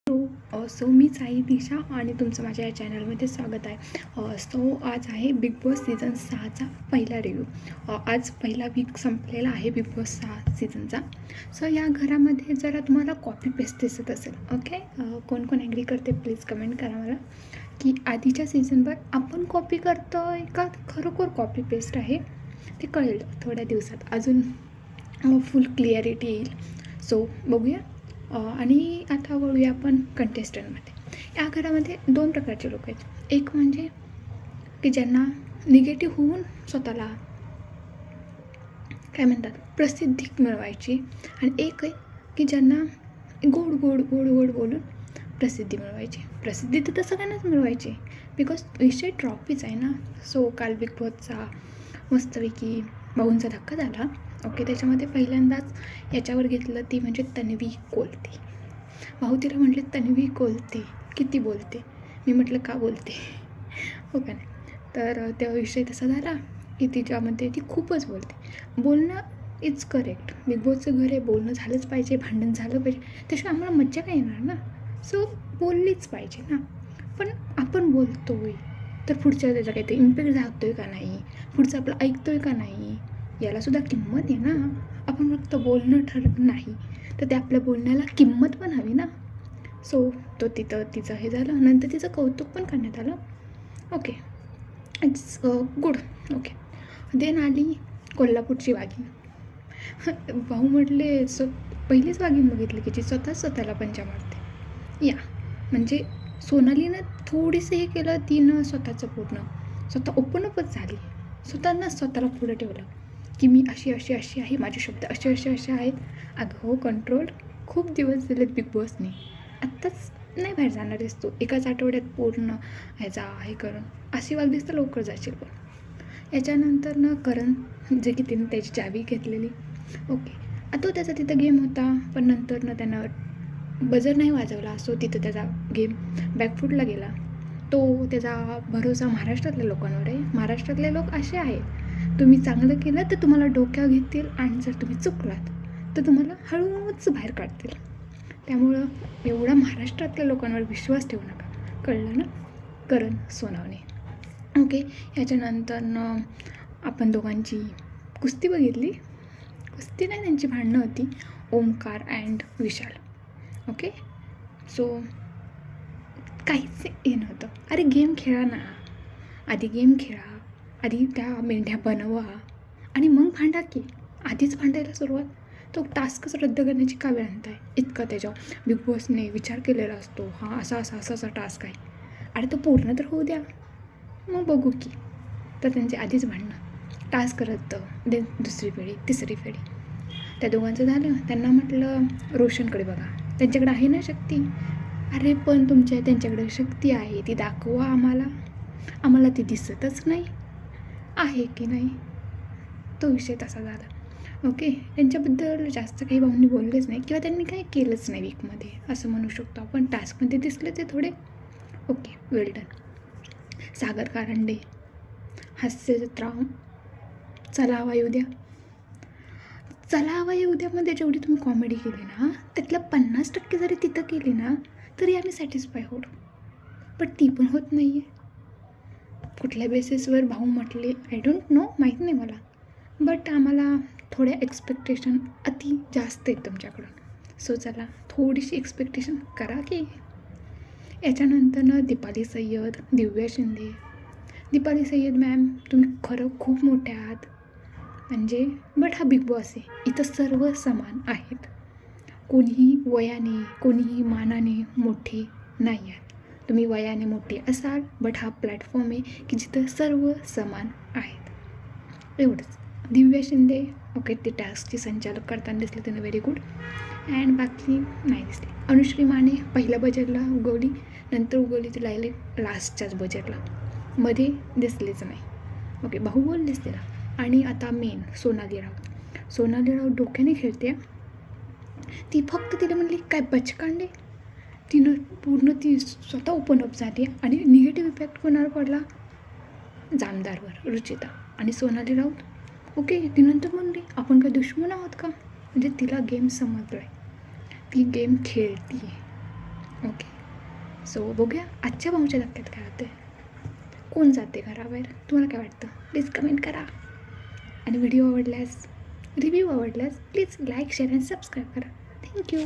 So मी साई दिशा आणि तुमचं माझ्या या चॅनलमध्ये स्वागत आहे. सो आज आहे बिग बॉस सीझन 6चा पहिला रिव्ह्यू. आज पहिला वीक संपलेला आहे बिग बॉस 6 सीझनचा. सो या घरामध्ये जरा तुम्हाला कॉपी पेस्ट दिसत असेल. ओके, कोण कोण ॲग्री करते प्लीज कमेंट करा मला की आधीच्या सीझनवर आपण कॉपी करतो आहे का खरोखर कॉपी पेस्ट आहे. ते कळेल थोड्या दिवसात, अजून फुल क्लिअरिटी येईल. सो बघूया. आणि आता वळूया आपण कंटेस्टंटमध्ये. या घरामध्ये 2 प्रकारचे लोक आहेत. एक म्हणजे की ज्यांना निगेटिव्ह होऊन स्वतःला काय म्हणतात प्रसिद्धी मिळवायची, आणि एक आहे की ज्यांना गोड गोड गोड गोड बोलून प्रसिद्धी मिळवायची. प्रसिद्धी तर सगळ्यांनाच मिळवायची, बिकॉज विषय ट्रॉफीच आहे ना. सो काल बिग बॉसचा मस्तपैकी भाऊंचा धक्का झाला. ओके, त्याच्यामध्ये पहिल्यांदाच याच्यावर घेतलं ती म्हणजे तन्वी कोलते. भाऊ तिला म्हटले तन्वी कोलते किती बोलते. मी म्हटलं का बोलते हो का नाही. तर त्या विषय तसा झाला की तिच्यामध्ये ती खूपच बोलते. बोलणं इज करेक्ट. बिग बॉसचं घर आहे, बोलणं झालंच पाहिजे, भांडण झालं पाहिजे, त्याशिवाय आम्हाला मज्जा काय येणार ना. सो बोललीच पाहिजे ना. पण आपण बोलतो आहे तर पुढच्या त्याचा काहीतरी इम्पॅक्ट जातो आहे का नाही, पुढचं आपलं ऐकतो आहे का नाही, यालासुद्धा किंमत आहे ना. आपण फक्त बोलणं ठरत नाही तर ते आपल्या बोलण्याला किंमत पण हवी ना. सो तो तिचं हे झालं. नंतर तिचं कौतुक पण करण्यात आलं. Okay, it's good. Okay, then आली कोल्हापूरची वाघीण. भाऊ म्हटले पहिलीच वाघीण बघितली की जी स्वतःला पंजा मारते. या म्हणजे सोनालीनं थोडीसं हे केलं, तिनं स्वतः ओपनअपच झाली. स्वतःला पुढं ठेवलं की मी अशी आहे, माझे शब्द असे आहेत. अगं हो, कंट्रोल. खूप दिवस दिलेत बिग बॉसने. आत्ताच नाही बाहेर जाणार आहेस तू, एकाच आठवड्यात पूर्ण ह्याचा हे करून अशी वागलीस तर लवकर जाशील. पण याच्यानंतर ना करण, जे की तिने त्याची चावी घेतलेली. ओके, आता त्याचा तिथं गेम होता, पण नंतर ना त्यानं बजर नाही वाजवला. सो तिथं त्याचा गेम बॅकफूटला गेला. तो त्याचा भरोसा महाराष्ट्रातल्या लोकांवर आहे. महाराष्ट्रातले लोक असे आहेत, तुम्ही चांगलं केलं तर तुम्हाला डोक्यावर घेतील, आणि जर तुम्ही चुकलात तर तुम्हाला हळूच बाहेर काढतील. त्यामुळं एवढा महाराष्ट्रातल्या लोकांवर विश्वास ठेवू नका. कळलं ना. करण सोनावणे. ओके, याच्यानंतर आपण दोघांची कुस्ती बघितली. कुस्ती नाही, त्यांची भांडणं होती, Omkar and Vishal. Okay, so काहीच हे नव्हतं. अरे गेम खेळा ना, आधी गेम खेळा, आधी त्या मेंढ्या बनवा आणि मग भांडा की. आधीच भांडायला सुरुवात. तो टास्कच रद्द करण्याची का वेळ आणताय इतका. त्याच्यावर बिग बॉसने विचार केलेला असतो, हा असा टास्क आहे. अरे तो पूर्ण तर होऊ द्या, मग बघू की. तर त्यांचे आधीच भांडणं, टास्क रद्द, दे दुसरी फेरी तिसरी फेरी. त्या दोघांचं झालं. त्यांना म्हटलं रोशनकडे बघा, त्यांच्याकडे आहे ना शक्ती. अरे पण त्यांच्याकडे शक्ती आहे, ती दाखवा आम्हाला ती दिसतच नाही आहे की नाही. तो विषय तसा झाला. ओके, त्यांच्याबद्दल जास्त काही भाऊंनी बोललेच नाही, किंवा त्यांनी काही केलंच नाही वीकमध्ये असं म्हणू शकतो आपण. टास्कमध्ये दिसले ते थोडे. ओके, वेल डन. सागर कारंडे, हास्यजत्रा, चला हवा येऊ द्यामध्ये जेवढी तुम्ही कॉमेडी केली ना, त्यातलं 50% जरी तिथं केली ना तरी आम्ही सॅटिस्फाय होतो. पण ती पण होत नाही आहे. कुठल्या बेसिसवर भाऊ म्हटले आय डोंट नो, माहीत नाही मला, बट आम्हाला थोड्या एक्सपेक्टेशन अति जास्त आहेत तुमच्याकडून. सो चला, थोडीशी एक्सपेक्टेशन करा की. याच्यानंतर दीपाली सय्यद, दिव्या शिंदे. दीपाली सय्यद मॅम, तुम्ही खरं खूप मोठ्या आहात म्हणजे, बट हा बिग बॉस आहे, इथं सर्व समान आहेत. कोणीही वयाने कोणीही मानाने मोठे नाही आहेत. तुम्ही वयाने मोठे असाल, बट हा प्लॅटफॉर्म आहे की जिथं सर्व समान आहेत. एवढंच. दिव्या शिंदे, ओके, ते टास्कची संचालक करताना दिसले, त्यानं व्हेरी गुड. अँड बाकी नाही दिसली. अनुश्री माने पहिल्या बजेटला उगवली, नंतर उगवली ती लास्टच्याच बजेटला, मध्ये दिसलीच नाही. ओके, भाऊ बोललेच तिला. आणि आता मेन सोनाली राऊत डोक्याने खेळते. ती फक्त तिला म्हणली काय बचकांडे. तिनं पूर्ण ती स्वतः ओपन अप झाली, आणि निगेटिव्ह इफेक्ट कोणावर पडला, जामदारवर, रुचिता आणि सोनाली राऊत. ओके, ती नंतर म्हणली आपण काय दुश्मन आहोत का. म्हणजे तिला गेम समजला आहे, ती गेम खेळती आहे. ओके. सो बघूया आजच्या भाऊच्या धक्क्यात काय होते, कोण जाते घराबाहेर. तुम्हाला काय वाटतं प्लीज कमेंट करा. आणि व्हिडिओ आवडल्यास, रिव्ह्यू आवडल्यास प्लीज लाईक, शेअर आणि सबस्क्राईब करा. थँक्यू.